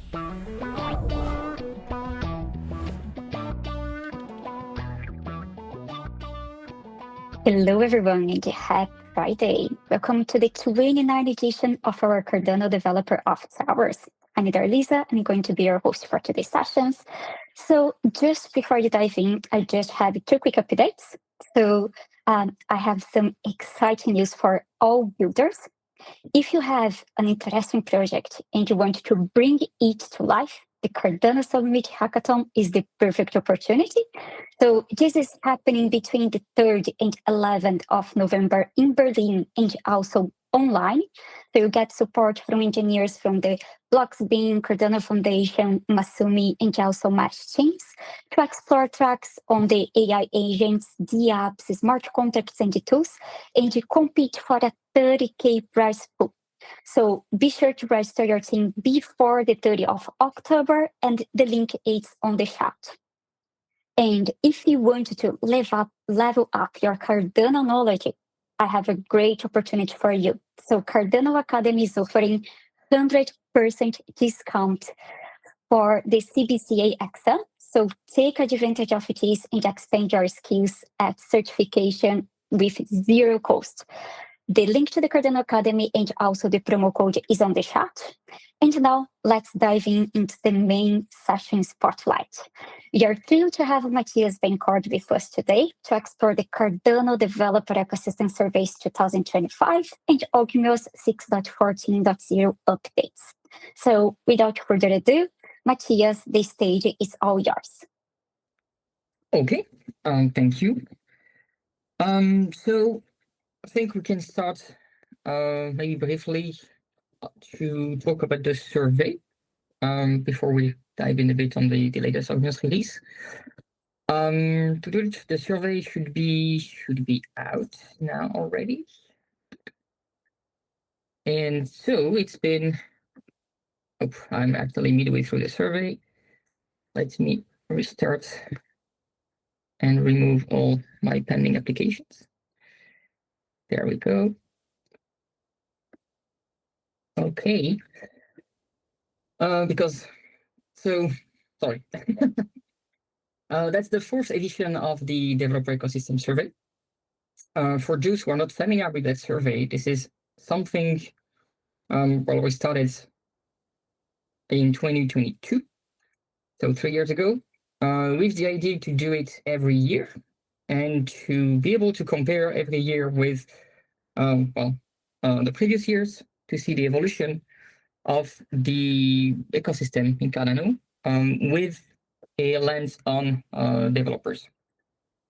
Hello, everyone, and happy Friday. Welcome to the 29th edition of our Cardano Developer Office Hours. I'm Lisa, and I'm going to be your host for today's sessions. So, just before you dive in, I just have two quick updates. So, I have some exciting news for all builders. If you have an interesting project and you want to bring it to life, the Cardano Summit Hackathon is the perfect opportunity. So this is happening between the 3rd and 11th of November in Berlin and also online. So you get support from engineers from the Bloxbeam, Cardano Foundation, Masumi, and also Mesh teams to explore tracks on the AI agents, the apps, smart contracts, and the tools, and to compete for a 30K prize pool. So be sure to register your team before the 30th of October, and the link is on the chat. And if you want to level up your Cardano knowledge, I have a great opportunity for you. So Cardano Academy is offering 100% discount for the CBCA exam. So take advantage of this and expand your skills at certification with zero cost. The link to the Cardano Academy and also the promo code is on the chat. And now let's dive into the main session spotlight. We are thrilled to have Matthias Benkort with us today to explore the Cardano Developer Ecosystem Surveys 2025 and Ogmios 6.14.0 updates. So without further ado, Matthias, the stage is all yours. Okay, thank you. So I think we can start maybe briefly to talk about the survey before we dive in a bit on the latest Agmios release. To do it, the survey should be out now already. And so it's been, I'm actually midway through the survey. Let me restart and remove all my pending applications. There we go. Okay. Sorry. That's the fourth edition of the Developer Ecosystem Survey. For those who are not familiar with that survey, this is something we started in 2022, so 3 years ago, with the idea to do it every year and to be able to compare every year with the previous years to see the evolution of the ecosystem in Cardano with a lens on developers.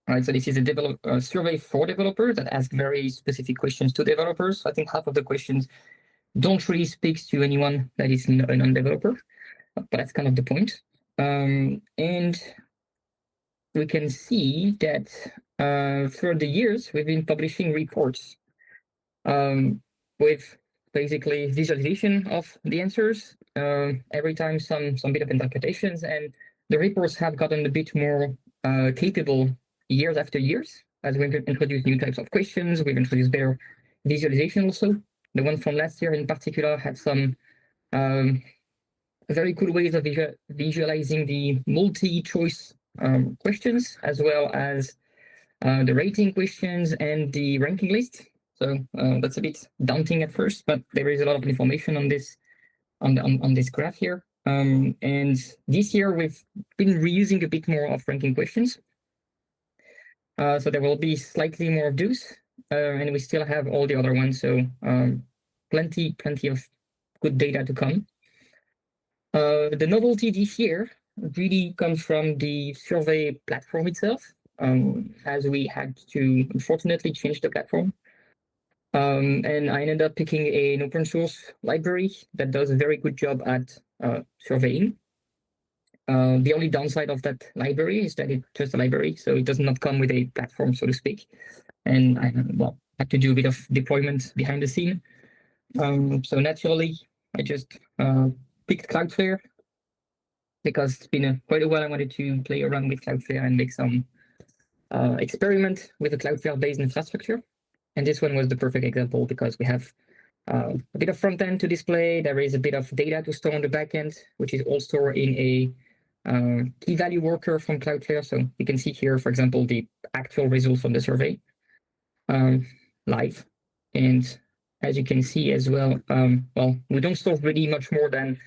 All right, so this is a survey for developers that asks very specific questions to developers. I think half of the questions don't really speak to anyone that is a non-developer, but that's kind of the point. And we can see that through the years, we've been publishing reports with basically visualization of the answers, every time some bit of interpretations, and the reports have gotten a bit more capable years after years as we've introduced new types of questions. We've introduced better visualization also. The one from last year in particular had some very cool ways of visualizing the multi-choice questions, as well as the rating questions and the ranking list. So that's a bit daunting at first, but there is a lot of information on this on this graph here. And this year we've been reusing a bit more of ranking questions. So there will be slightly more of those, and we still have all the other ones. So plenty of good data to come. The novelty this year really comes from the survey platform itself, as we had to unfortunately change the platform. And I ended up picking an open source library that does a very good job at surveying. The only downside of that library is that it's just a library, so it does not come with a platform, so to speak. And I had to do a bit of deployment behind the scene. So naturally, I just picked Cloudflare because it's been quite a while I wanted to play around with Cloudflare and make some experiment with a Cloudflare-based infrastructure. And this one was the perfect example because we have a bit of front end to display. There is a bit of data to store on the back end, which is all stored in a key value worker from Cloudflare. So you can see here, for example, the actual results from the survey live. And as you can see as well, well, we don't store really much more than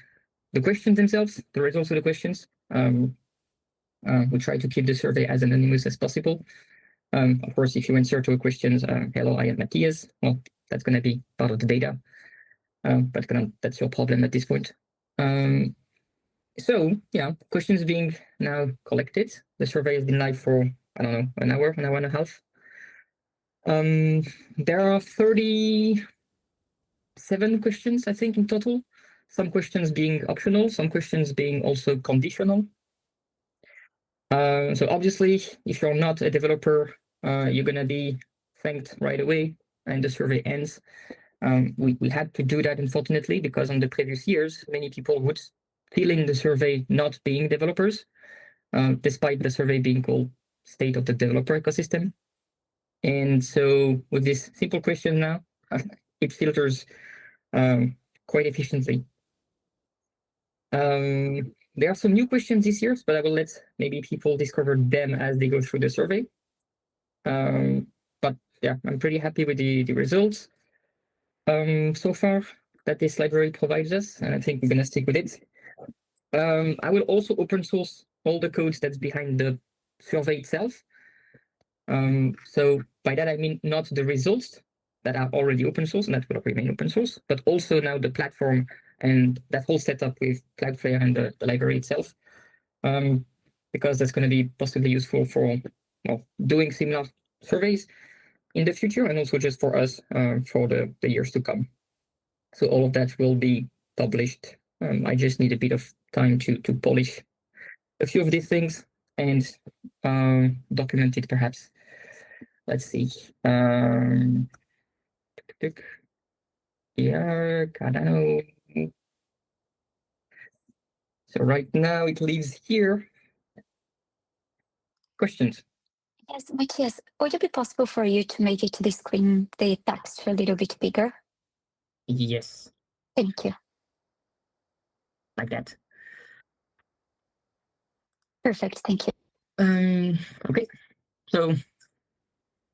the questions themselves, the results of the questions. We try to keep the survey as anonymous as possible. Of course, if you answer to a questions, hello, I am Matthias, well, that's going to be part of the data, but that's your problem at this point. So yeah, questions being now collected. The survey has been live for, I don't know, an hour and a half. There are 37 questions, I think, in total. Some questions being optional, some questions being also conditional. So obviously, if you're not a developer, you're going to be thanked right away and the survey ends. We had to do that, unfortunately, because on the previous years, many people would fill in the survey not being developers, despite the survey being called State of the Developer Ecosystem. And so with this simple question now, it filters quite efficiently. There are some new questions this year, but I will let maybe people discover them as they go through the survey. But yeah, I'm pretty happy with the results so far that this library provides us, and I think we're going to stick with it. I will also open source all the codes that's behind the survey itself. So by that, I mean not the results that are already open source and that will remain open source, but also now the platform and that whole setup with Cloudflare and the library itself, because that's going to be possibly useful for doing similar surveys in the future and also just for us for the years to come. So all of that will be published. I just need a bit of time to polish a few of these things and document it perhaps. Let's see. Yeah, Cardano. So right now it lives here. Questions? Yes, Matthias, would it be possible for you to make it to the screen, the text a little bit bigger? Yes. Thank you. Like that. Perfect, thank you. Okay, so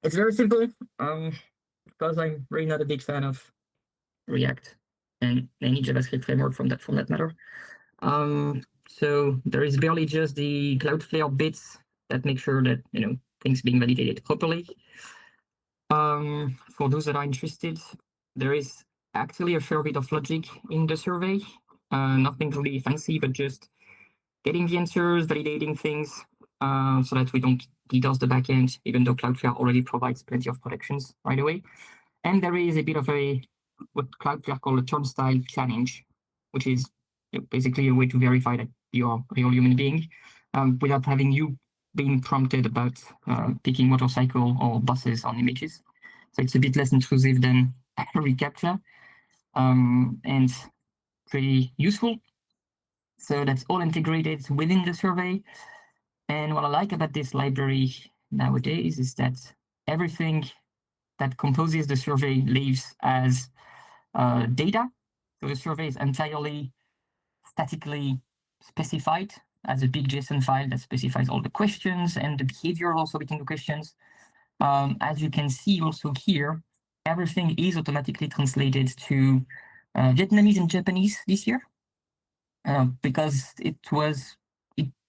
it's very simple. Because I'm really not a big fan of React and any JavaScript framework from that matter. So there is barely just the Cloudflare bits that make sure that things being validated properly. For those that are interested, there is actually a fair bit of logic in the survey. Nothing really fancy, but just getting the answers, validating things, so that we don't DDoS the backend, even though Cloudflare already provides plenty of protections right away. And there is a bit of what Cloudflare call a turnstile challenge, which is basically a way to verify that you are a real human being without having you being prompted about picking motorcycle or buses on images. So it's a bit less intrusive than reCAPTCHA and pretty useful. So that's all integrated within the survey. And what I like about this library nowadays is that everything that composes the survey lives as data. So the survey is entirely statically specified as a big JSON file that specifies all the questions and the behavior also between the questions. As you can see also here, everything is automatically translated to Vietnamese and Japanese this year because it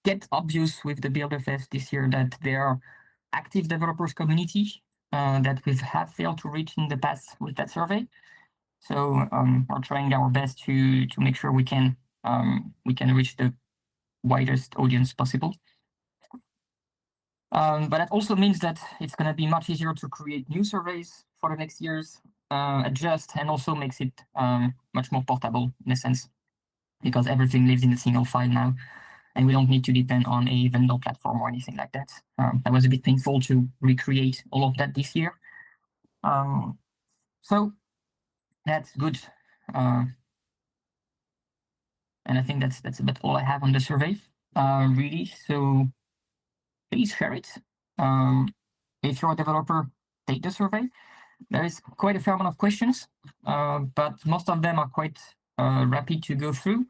gets obvious with the BuildFS this year that there are active developers community that we have failed to reach in the past with that survey. So we're trying our best to make sure we can reach the widest audience possible. But that also means that it's going to be much easier to create new surveys for the next years, adjust, and also makes it much more portable in a sense, because everything lives in a single file now, and we don't need to depend on a vendor platform or anything like that. That was a bit painful to recreate all of that this year. So that's good. And I think that's about all I have on the survey, really. So please share it. If you're a developer, take the survey. there is quite a fair amount of questions, but most of them are quite rapid to go through.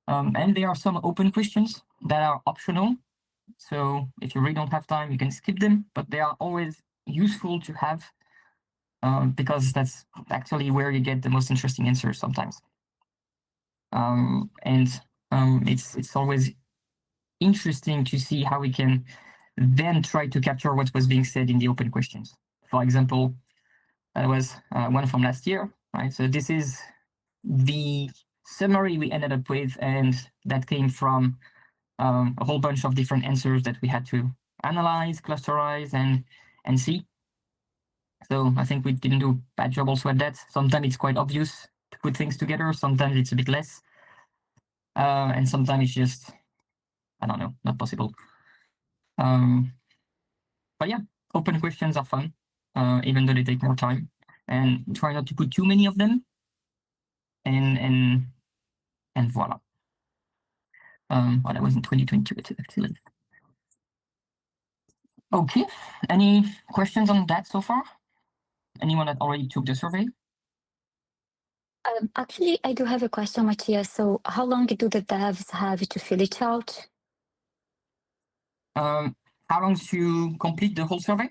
And there are some open questions that are optional. So if you really don't have time, you can skip them, but they are always useful to have because that's actually where you get the most interesting answers sometimes. It's always interesting to see how we can then try to capture what was being said in the open questions. For example, that was one from last year, right? So this is the summary we ended up with, and that came from a whole bunch of different answers that we had to analyze, clusterize, and see. So I think we didn't do a bad job also at that. Sometimes it's quite obvious to put things together. Sometimes it's a bit less. And sometimes it's just, I don't know, not possible. But yeah, open questions are fun, even though they take more time. And try not to put too many of them. And voila. Well, that was in 2022 actually. Okay, any questions on that so far? Anyone that already took the survey? Actually, I do have a question, Matthias. So how long do the devs have to fill it out? How long to complete the whole survey?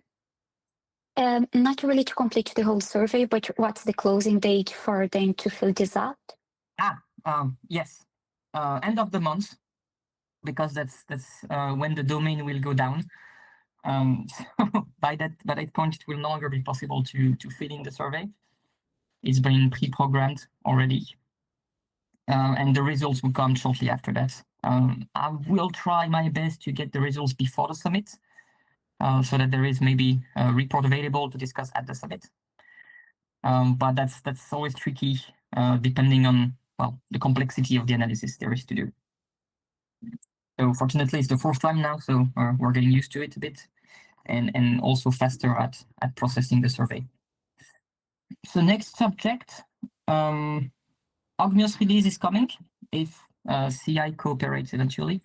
Not really to complete the whole survey, but what's the closing date for them to fill this out? Yes, end of the month, because that's when the domain will go down. So by that point, it will no longer be possible to fill in the survey. It's been pre-programmed already, and the results will come shortly after that. I will try my best to get the results before the summit, so that there is maybe a report available to discuss at the summit. But that's always tricky, depending on, well, the complexity of the analysis there is to do. So fortunately, it's the fourth time now, so we're getting used to it a bit, and also faster at processing the survey. So next subject, Ogmios release is coming if CI cooperates eventually.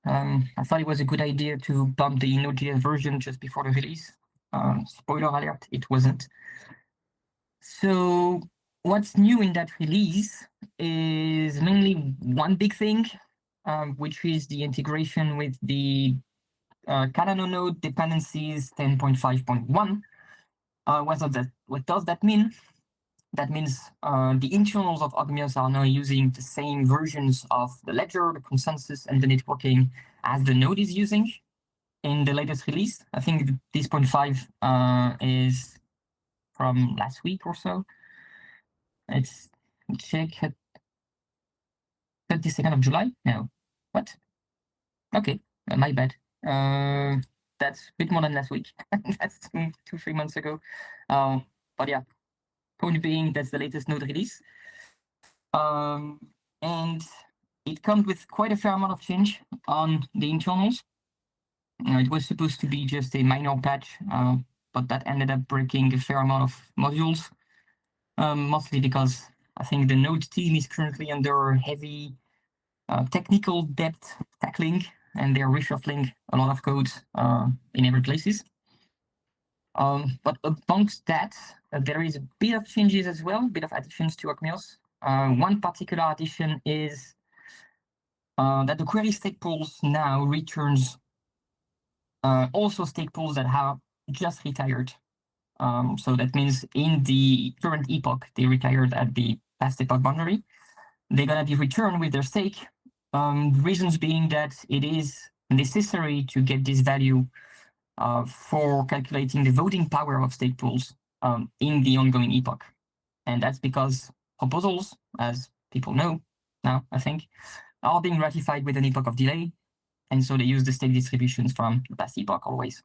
I thought it was a good idea to bump the Node.js version just before the release. Spoiler alert, it wasn't. So what's new in that release is mainly one big thing, which is the integration with the Cardano node dependencies 10.5.1. What does that mean? That means the internals of Agmios are now using the same versions of the ledger, the consensus, and the networking as the node is using in the latest release. I think this 0.5 is from last week or so. Let's check at 22nd of July. No, what? Okay, my bad. That's a bit more than last week. That's 2-3 months ago. But yeah, point being, that's the latest node release. And it comes with quite a fair amount of change on the internals. It was supposed to be just a minor patch, but that ended up breaking a fair amount of modules, mostly because I think the node team is currently under heavy technical debt tackling, and they're reshuffling a lot of code in every places. But amongst that, there is a bit of changes as well, a bit of additions to Agmios. One particular addition is that the query stake pools now returns also stake pools that have just retired. So that means in the current epoch, they retired at the past epoch boundary. They're going to be returned with their stake. Reasons being that it is necessary to get this value for calculating the voting power of stake pools in the ongoing epoch. And that's because proposals, as people know now, I think, are being ratified with an epoch of delay. And so they use the stake distributions from the past epoch always.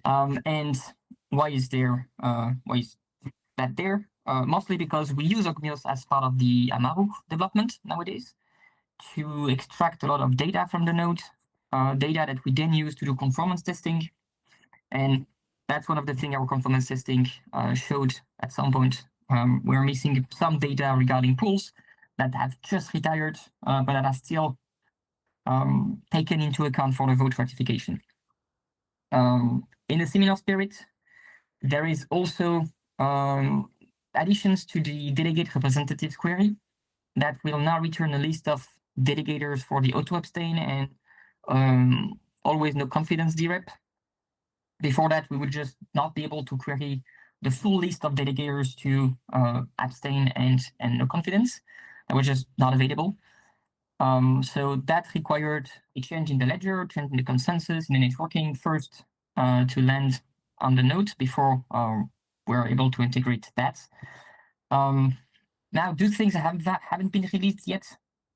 And why is that there? Mostly because we use Ogmios as part of the Amaru development nowadays to extract a lot of data from the node, data that we then use to do conformance testing. And that's one of the things our conformance testing showed at some point. We're missing some data regarding pools that have just retired, but that are still taken into account for the vote ratification. In a similar spirit, There is also additions to the delegate representatives query that will now return a list of delegators for the auto abstain and always no confidence DREP. Before that, we would just not be able to query the full list of delegators to abstain and no confidence. That was just not available. So that required a change in the ledger, change in the consensus, in the networking first to land on the node before we're able to integrate that. Now, those things haven't been released yet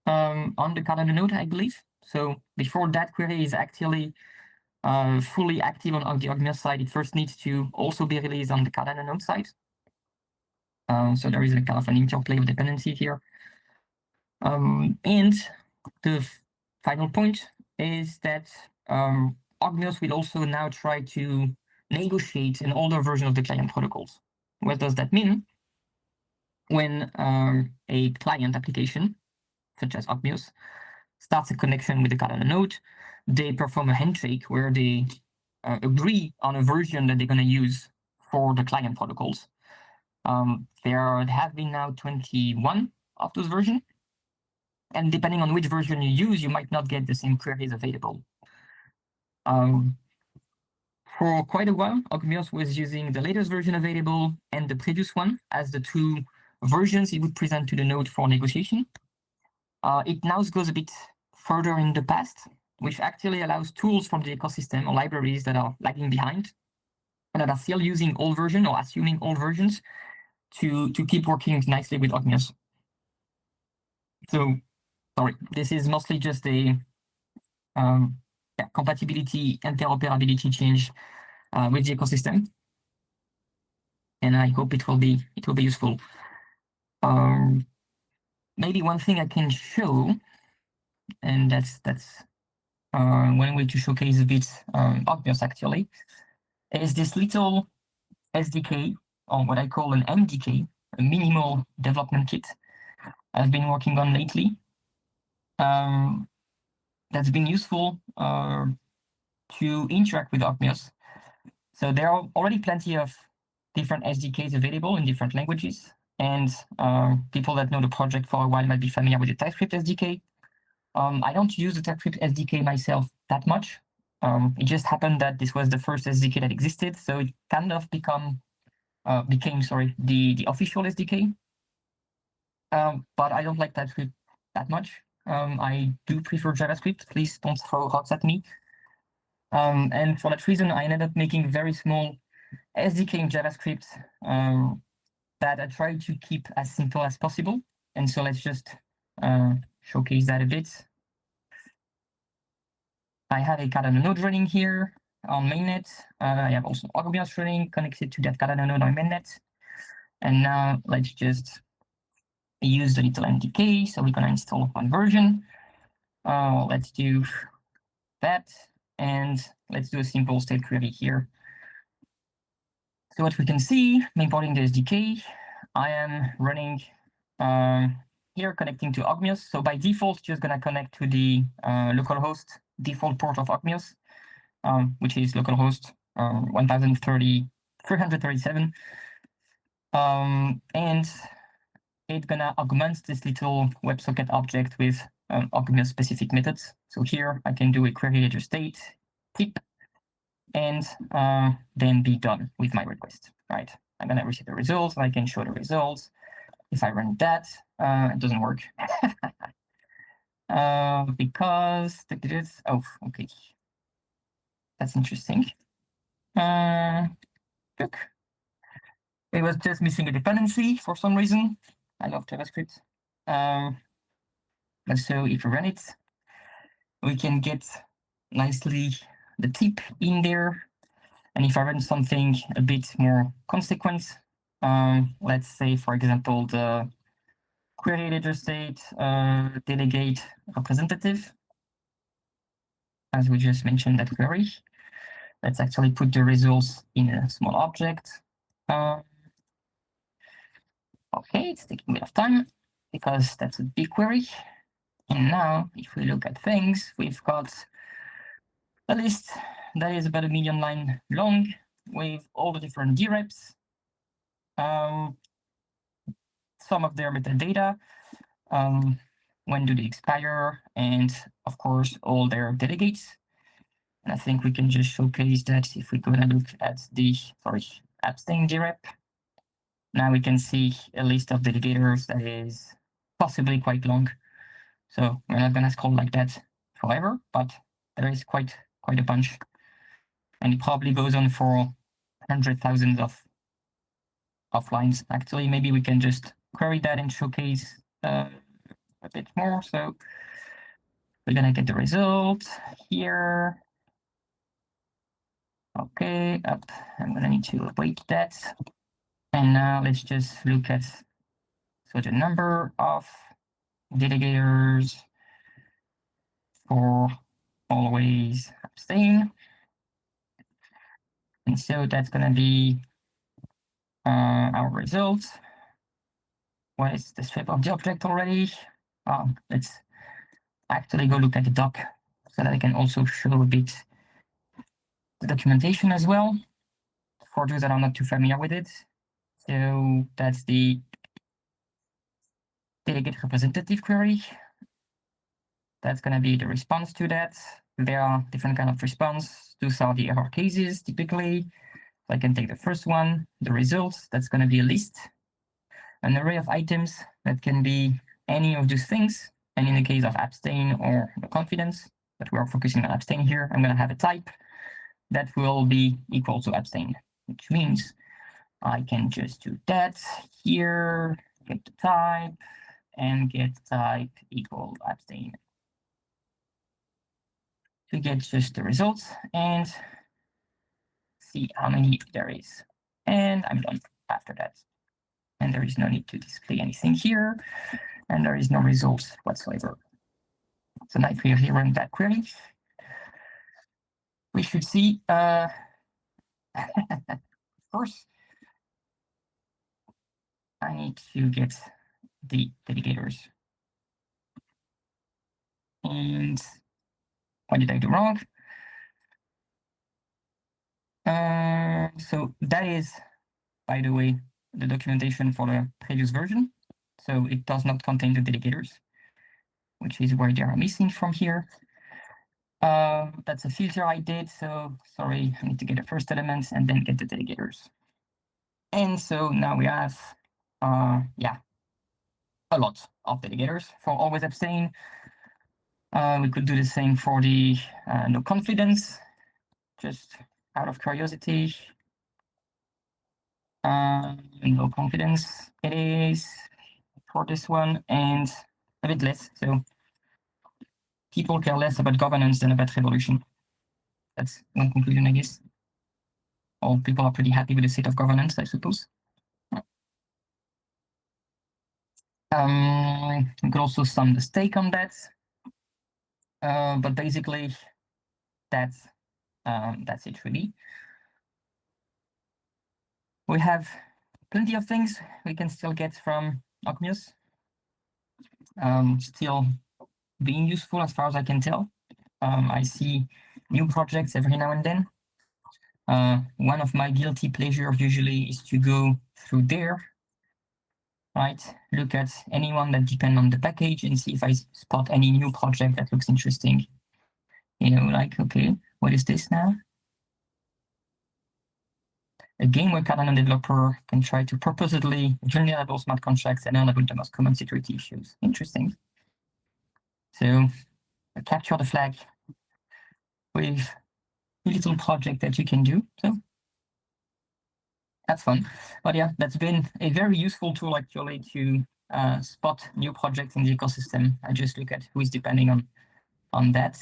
on the Cardano node, I believe. So before that query is actually fully active on the Ogmios side, it first needs to also be released on the Cardano node side. So there is a kind of an interplay of dependency here. And the final point is that Ogmios will also now try to negotiate an older version of the client protocols. What does that mean? When a client application, such as Agmios, starts a connection with the Cardano node, they perform a handshake where they agree on a version that they're going to use for the client protocols. There have been now 21 of those versions. And depending on which version you use, you might not get the same queries available. For quite a while, Ogmios was using the latest version available and the previous one as the two versions it would present to the node for negotiation. It now goes a bit further in the past, which actually allows tools from the ecosystem or libraries that are lagging behind and that are still using old version or assuming old versions to keep working nicely with Ogmios. So, sorry, this is mostly just a compatibility, interoperability change with the ecosystem, and I hope it will be useful. Maybe one thing I can show, and that's one way to showcase a bit Ogmios actually, is this little SDK, or what I call an MDK, a minimal development kit I've been working on lately. That's been useful to interact with Ogmios. So there are already plenty of different SDKs available in different languages, and people that know the project for a while might be familiar with the TypeScript SDK. I don't use the TypeScript SDK myself that much. It just happened that this was the first SDK that existed, so it kind of became the official SDK. But I don't like TypeScript that much. I do prefer JavaScript. Please don't throw rocks at me. And for that reason, I ended up making very small SDK in JavaScript that I try to keep as simple as possible. And so let's just showcase that a bit. I have a Cardano node running here on mainnet. I have also Ogmios running connected to that Cardano node on mainnet. And now let's just use the little MDK. So we're going to install one version. Let's do that. And let's do a simple state query here. So what we can see, importing the SDK, I am running here connecting to Ogmios. So by default, just going to connect to the localhost default port of Ogmios, which is localhost 1337. And it's going to augment this little WebSocket object with Ogmios specific methods. So here I can do a query ledger state tip and then be done with my request, right? I'm going to receive the results. I can show the results. If I run that, it doesn't work. Because, oh, okay. That's interesting. Look, it was just missing a dependency for some reason. I love JavaScript. But so if we run it, we can get nicely the tip in there. And if I run something a bit more consequent, let's say, for example, the query ledger state delegate representative, as we just mentioned that query. Let's actually put the results in a small object. Okay, it's taking a bit of time because that's a big query. And now, if we look at things, we've got a list that is about 1 million line long with all the different DREPs, some of their metadata, when do they expire, and of course, all their delegates. And I think we can just showcase that if we go and look at the, abstain DREP. Now we can see a list of delegators that is possibly quite long. So we're not gonna scroll like that forever, but there is quite a bunch. And it probably goes on for 100,000 of lines. Actually, maybe we can just query that and showcase a bit more. So we're gonna get the result here. Okay, up. I'm gonna need to await that. And now let's just look at the number of delegators for always abstain. And so that's gonna be our result. What is the shape of the object already? Let's actually go look at the doc so that I can also show a bit the documentation as well for those that are not too familiar with it. So that's the delegate representative query. That's going to be the response to that. There are different kind of response. Those are the error cases typically. So I can take the first one, the results. That's going to be a list, an array of items that can be any of those things. And in the case of abstain or no confidence, but we're focusing on abstain here, I'm going to have a type that will be equal to abstain, which means I can just do that here, get the type, and get type equal abstain to get just the results and see how many there is. And I'm done after that. And there is no need to display anything here, and there is no results whatsoever. So now if we run that query, we should see, of course, I need to get the delegators. And what did I do wrong? So that is, by the way, the documentation for the previous version. So it does not contain the delegators, which is where they are missing from here. That's a filter I did. So sorry, I need to get the first element and then get the delegators. And so now we have, a lot of delegators for always abstain. We could do the same for the no confidence, just out of curiosity. No confidence it is for this one, and a bit less. So people care less about governance than about revolution. That's one conclusion, I guess. All people are pretty happy with the state of governance, I suppose. You could also sum the stake on that. But basically, that's it really. We have plenty of things we can still get from Ogmios. Still being useful as far as I can tell. I see new projects every now and then. One of my guilty pleasures usually is to go through there, right? Look at anyone that depend on the package and see if I spot any new project that looks interesting. You know, like, okay, what is this now? A game where Cardano developer can try to purposely vulnerable smart contracts and enable the most common security issues. Interesting. So capture the flag with a little project that you can do. So that's fun. But yeah, that's been a very useful tool actually to spot new projects in the ecosystem. I just look at who is depending on that,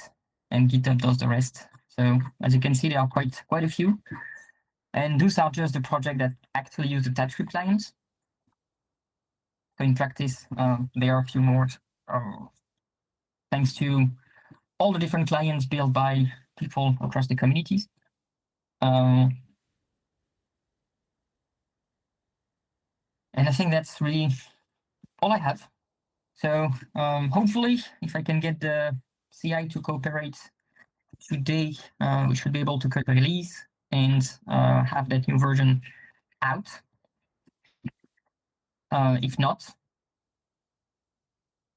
and GitHub does the rest. So as you can see, there are quite a few. And those are just the projects that actually use the TypeScript clients. So in practice, there are a few more, thanks to all the different clients built by people across the communities. And I think that's really all I have. So hopefully, if I can get the CI to cooperate today, we should be able to cut the release and have that new version out. If not,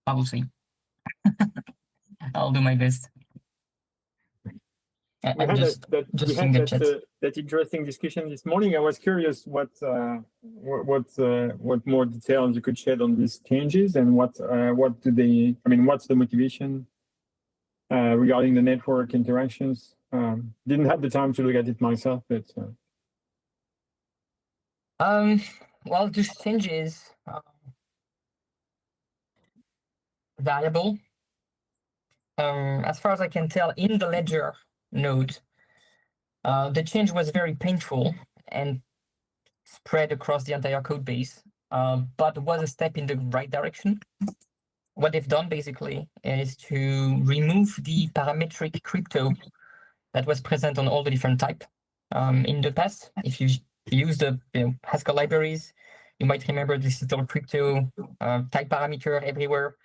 I will see. I'll do my best. We had that interesting discussion this morning. I was curious what more details you could shed on these changes, and what do they? I mean, what's the motivation regarding the network interactions? Didn't have the time to look at it myself, but well, these changes variable. As far as I can tell, in the ledger node, the change was very painful and spread across the entire code base, but was a step in the right direction. What they've done basically is to remove the parametric crypto that was present on all the different type. In the past, if you use the Haskell libraries, you might remember this little crypto type parameter everywhere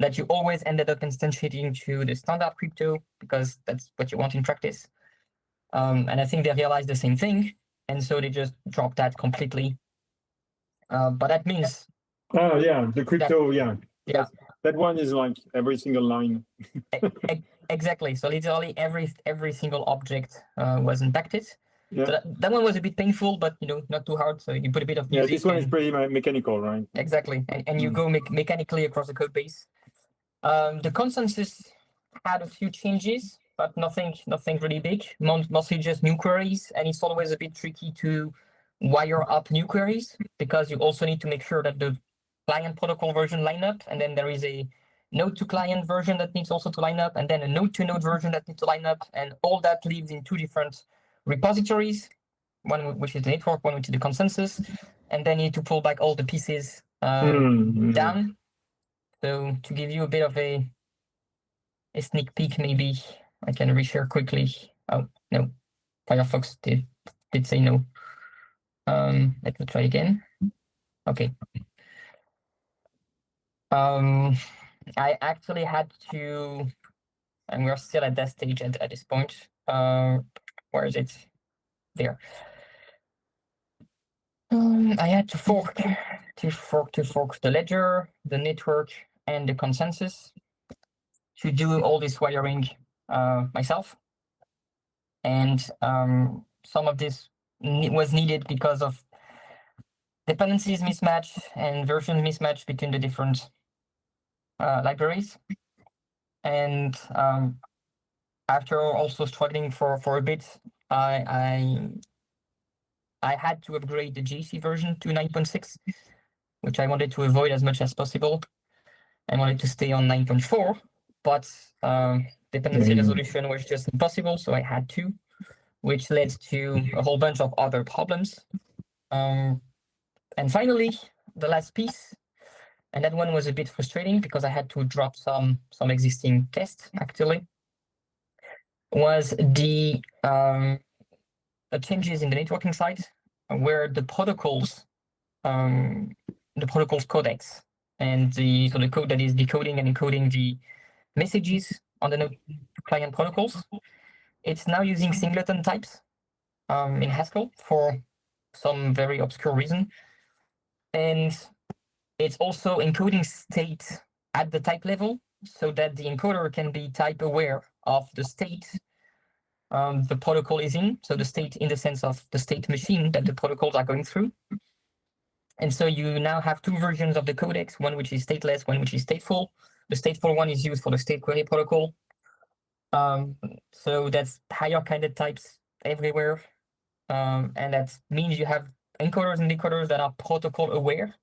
that you always ended up instantiating to the standard crypto because that's what you want in practice. And I think they realized the same thing, and so they just dropped that completely. But that means the crypto, that one is like every single line. Exactly. So literally every single object was impacted. Yeah. So that one was a bit painful, but not too hard. So you put a bit of music. Yeah, this one is pretty mechanical, right? Exactly, and you go mechanically across the code base. The consensus had a few changes, but nothing really big. Mostly just new queries, and it's always a bit tricky to wire up new queries because you also need to make sure that the client protocol version line up, and then there is a node to client version that needs also to line up, and then a node to node version that needs to line up, and all that lives in two different repositories, one which is the network, one which is the consensus, and then you need to pull back all the pieces down. So to give you a bit of a sneak peek, maybe I can reshare quickly. Oh no, Firefox did say no. Let me try again. Okay. I actually had to, and we're still at that stage at this point. Where is it? There. I had to fork the ledger, the network, and the consensus to do all this wiring myself. And some of this was needed because of dependencies mismatch and version mismatch between the different libraries. And after also struggling for a bit, I had to upgrade the JC version to 9.6, which I wanted to avoid as much as possible. I wanted to stay on 9.4, but dependency resolution was just impossible, so I had to, which led to a whole bunch of other problems. And finally, the last piece, and that one was a bit frustrating because I had to drop some existing tests, actually, was the changes in the networking side, where the protocols codecs and the code that is decoding and encoding the messages on the node client protocols, it's now using singleton types in Haskell for some very obscure reason, and it's also encoding state at the type level so that the encoder can be type aware of the state the protocol is in, so the state in the sense of the state machine that the protocols are going through. And so you now have two versions of the codecs, one which is stateless, one which is stateful. The stateful one is used for the state query protocol. So that's higher kinded types everywhere. And that means you have encoders and decoders that are protocol aware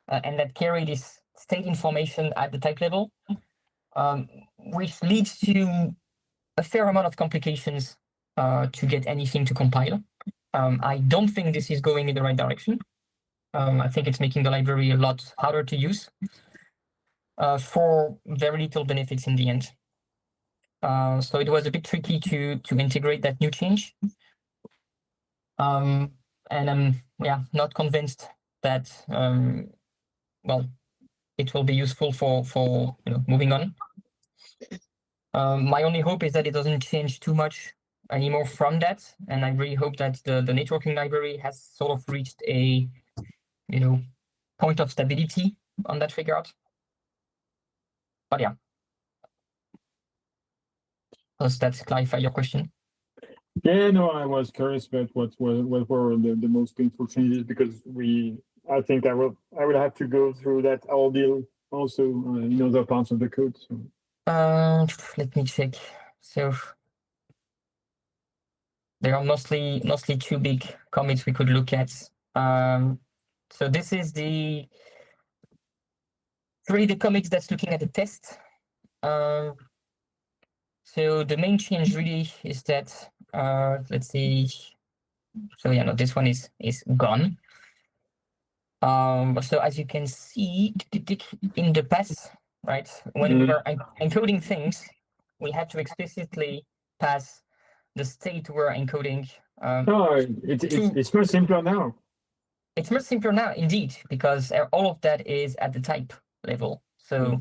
and that carry this state information at the type level, which leads to a fair amount of complications to get anything to compile. I don't think this is going in the right direction. I think it's making the library a lot harder to use for very little benefits in the end. So it was a bit tricky to integrate that new change. And I'm not convinced that it will be useful for moving on. My only hope is that it doesn't change too much anymore from that, and I really hope that the networking library has sort of reached a, point of stability on that regard. But yeah, does that clarify your question? Yeah, no, I was curious about what were the most painful changes, because I think I would have to go through that ordeal also in other parts of the code. So. Let me check. So there are mostly two big commits we could look at. So this is the commits that's looking at the test. So the main change really is that, let's see. So yeah, no, this one is gone. So as you can see in the past, right, when we were encoding things, we had to explicitly pass the state we're encoding. It's much simpler now. It's much simpler now, indeed, because all of that is at the type level. So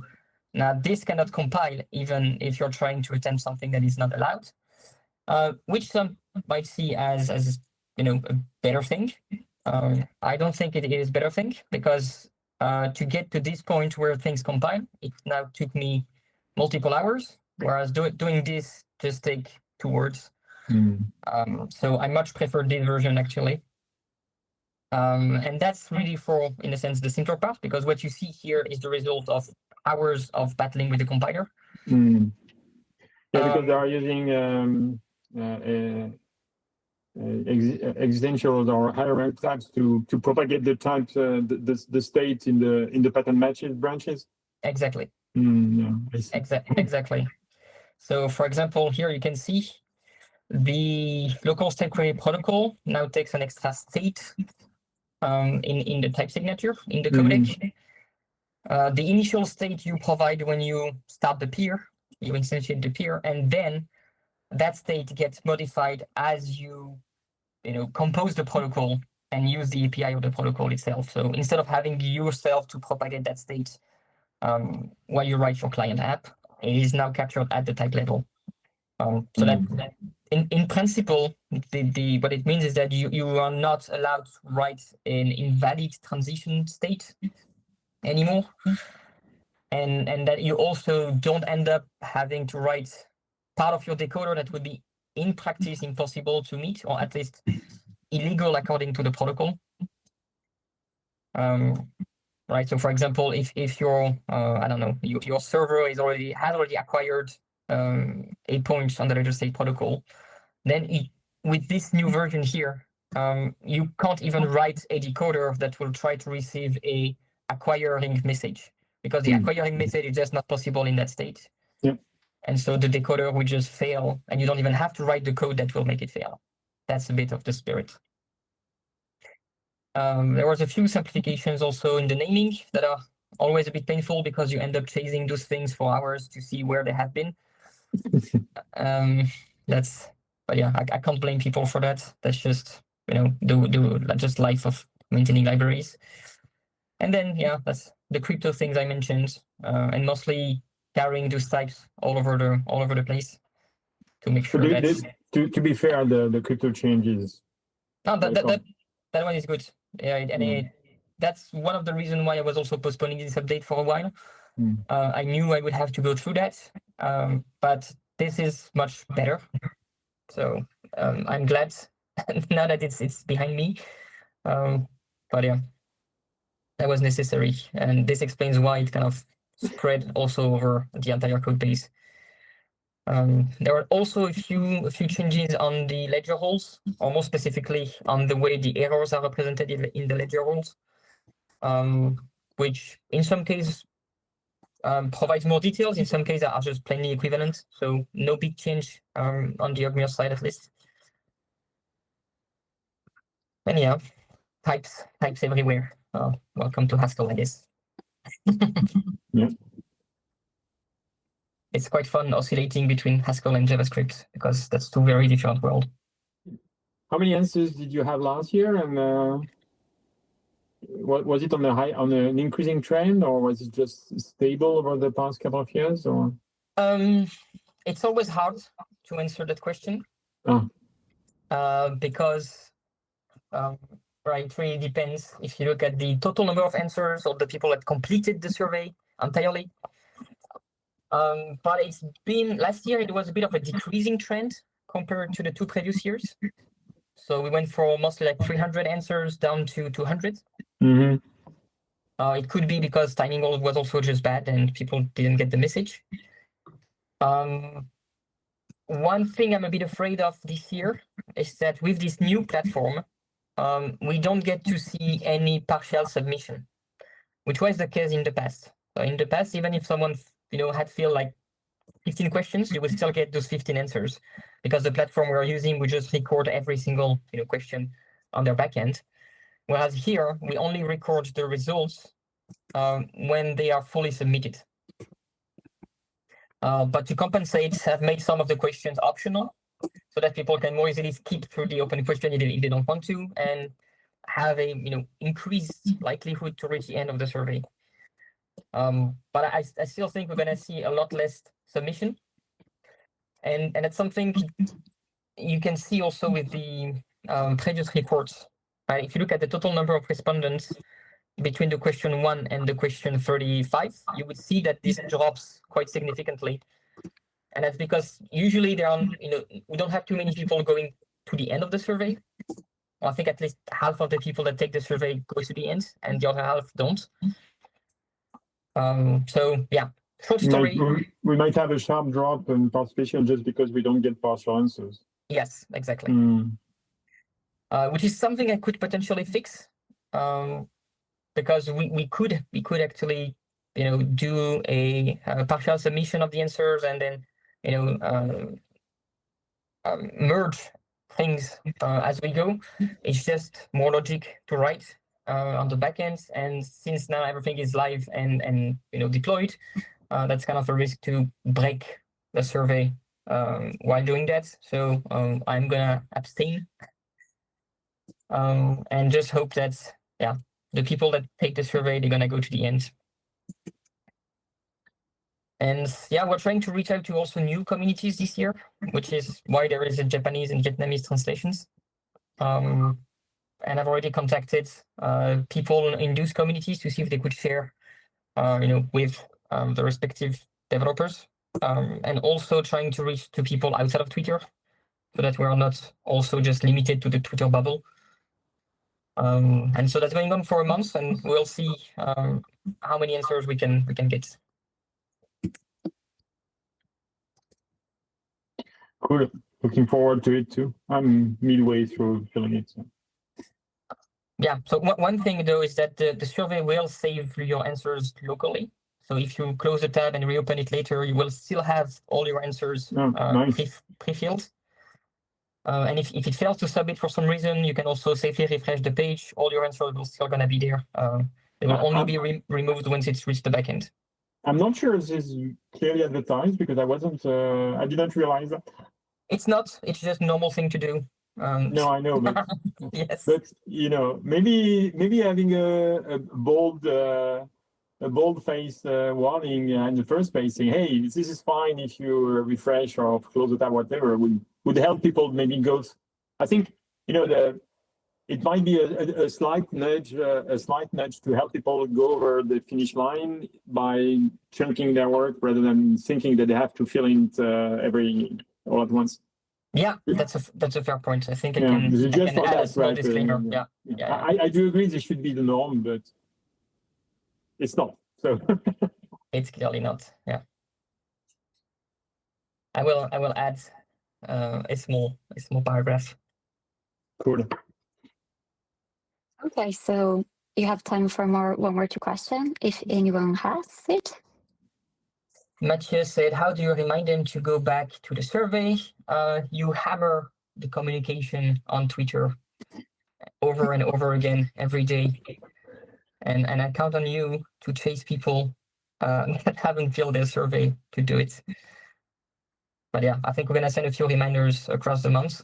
now this cannot compile even if you're trying to attempt something that is not allowed, which some might see as a better thing. I don't think it is a better thing, because to get to this point where things compile, it now took me multiple hours, whereas doing this just take 2 words. So I much prefer this version, actually. And that's really for, in a sense, the simpler part, because what you see here is the result of hours of battling with the compiler. Yeah, because they are using existentials or higher rank types to propagate the types, the state in the pattern matches branches. Exactly. Yeah, exactly. So, for example, here you can see the local state query protocol now takes an extra state in the type signature in the codec. The initial state you provide when you start the peer, you instantiate the peer, and then that state gets modified as you compose the protocol and use the API of the protocol itself. So instead of having yourself to propagate that state while you write your client app, it is now captured at the type level. So that in principle, what it means is that you are not allowed to write an invalid transition state anymore, and that you also don't end up having to write part of your decoder that would be in practice impossible to meet, or at least illegal according to the protocol. Right. So, for example, if your I don't know, your server has already acquired 8 points on the ledger state protocol, then with this new version here, you can't even write a decoder that will try to receive a acquiring message, because the acquiring message is just not possible in that state. And so the decoder will just fail, and you don't even have to write the code that will make it fail. That's a bit of the spirit. There was a few simplifications also in the naming that are always a bit painful, because you end up chasing those things for hours to see where they have been. But yeah, I can't blame people for that. That's just just life of maintaining libraries. And then that's the crypto things I mentioned, and mostly carrying those types all over the place to make sure that. To be fair, the crypto changes. No, that one is good. Yeah, and that's one of the reasons why I was also postponing this update for a while. I knew I would have to go through that, but this is much better. So I'm glad now that it's behind me. But yeah, that was necessary, and this explains why it kind of spread also over the entire code base. There were also a few changes on the ledger roles, or more specifically on the way the errors are represented in the ledger roles, which in some cases provides more details, in some cases are just plainly equivalent. So no big change on the Ogmios side, at least. And yeah, types everywhere. Welcome to Haskell, I guess. It's quite fun oscillating between Haskell and JavaScript, because that's two very different worlds. How many answers did you have last year, and what was it on an increasing trend, or was it just stable over the past couple of years? Or it's always hard to answer that question, Because right, it really depends. If you look at the total number of answers or the people that completed the survey entirely. But it's been, last year, it was a bit of a decreasing trend compared to the 2 previous years. So we went from mostly like 300 answers down to 200. Mm-hmm. It could be because timing was also just bad and people didn't get the message. One thing I'm a bit afraid of this year is that with this new platform, we don't get to see any partial submission, which was the case in the past. So in the past, even if someone had filled like 15 questions, you would still get those 15 answers because the platform we're using would just record every single question on their backend. Whereas here, we only record the results when they are fully submitted. But to compensate, have made some of the questions optional so that people can more easily skip through the open question if they don't want to, and have a increased likelihood to reach the end of the survey. But I still think we're gonna see a lot less submission, and it's something you can see also with the previous reports. Right? If you look at the total number of respondents between the question 1 and the question 35, you would see that this drops quite significantly. And that's because usually there are, we don't have too many people going to the end of the survey. Well, I think at least half of the people that take the survey go to the end and the other half don't. So yeah, short story. We might have a sharp drop in participation just because we don't get partial answers. Yes, exactly. Which is something I could potentially fix. Because we could actually do a partial submission of the answers and then merge things as we go. It's just more logic to write on the backend, and since now everything is live and deployed, that's kind of a risk to break the survey while doing that. So I'm gonna abstain and just hope that the people that take the survey, they're gonna go to the end. And yeah, we're trying to reach out to also new communities this year, which is why there is a Japanese and Vietnamese translations. And I've already contacted people in those communities to see if they could share, with the respective developers, and also trying to reach to people outside of Twitter, so that we're not also just limited to the Twitter bubble. And so that's going on for a month, and we'll see how many answers we can get. Cool. Looking forward to it too. I'm midway through filling it. So. Yeah. So one thing though is that the survey will save your answers locally. So if you close the tab and reopen it later, you will still have all your answers nice. pre-filled. And if it fails to submit for some reason, you can also safely refresh the page. All your answers will still gonna be there. They will only be removed once it's reached the backend. I'm not sure this is clearly advertised because I didn't realize that. It's not. It's just a normal thing to do. No, I know, but yes. But maybe having a bold face warning in the first page saying, "Hey, this is fine if you refresh or close the tab, whatever," would help people maybe go. I think it might be a slight nudge to help people go over the finish line by chunking their work rather than thinking that they have to fill in all at once. Yeah, that's a fair point. I think I can add a small disclaimer. Yeah. I do agree this should be the norm, but it's not. So it's clearly not. Yeah. I will add a small paragraph. Cool. Okay, so you have time for one or two questions, if anyone has it. Matthias said, how do you remind them to go back to the survey? You hammer the communication on Twitter over and over again every day. And I count on you to chase people that haven't filled their survey to do it. But yeah, I think we're gonna send a few reminders across the month,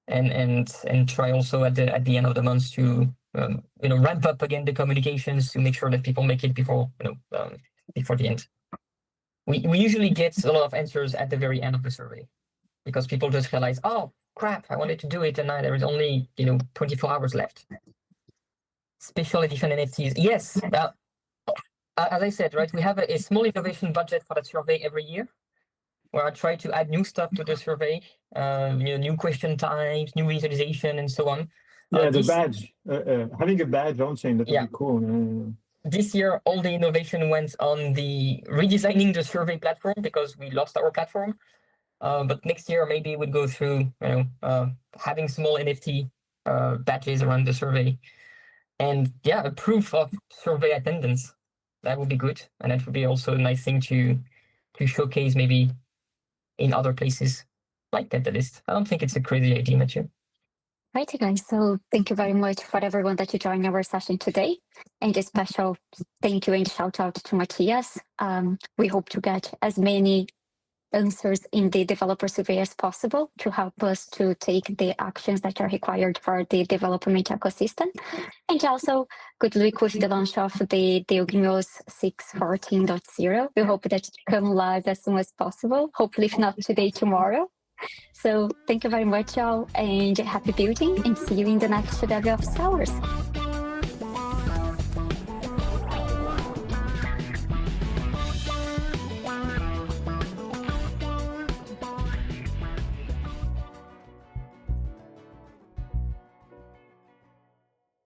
and try also at the end of the month to ramp up again the communications to make sure that people make it before the end. We usually get a lot of answers at the very end of the survey, because people just realize, oh crap, I wanted to do it, and now there is only 24 hours left. Special edition NFTs, yes. As I said, right, we have a small innovation budget for that survey every year, where I try to add new stuff to the survey, new question types, new visualization, and so on. Yeah, the badge, having a badge on chain, that would be cool. This year, all the innovation went on the redesigning the survey platform because we lost our platform. But next year, maybe we'll go through, having small NFT badges around the survey, and a proof of survey attendance. That would be good, and that would be also a nice thing to showcase maybe in other places like Catalyst. I don't think it's a crazy idea, Mathieu. Right, guys. So thank you very much for everyone that you joined our session today. And a special thank you and shout out to Matthias. We hope to get as many answers in the developer survey as possible to help us to take the actions that are required for the development ecosystem. And also, good luck with the launch of the Ogmios 6.14.0. We hope that it come live as soon as possible, hopefully if not today, tomorrow. So thank you very much, y'all, and happy building, and see you in the next Dev Office Hours.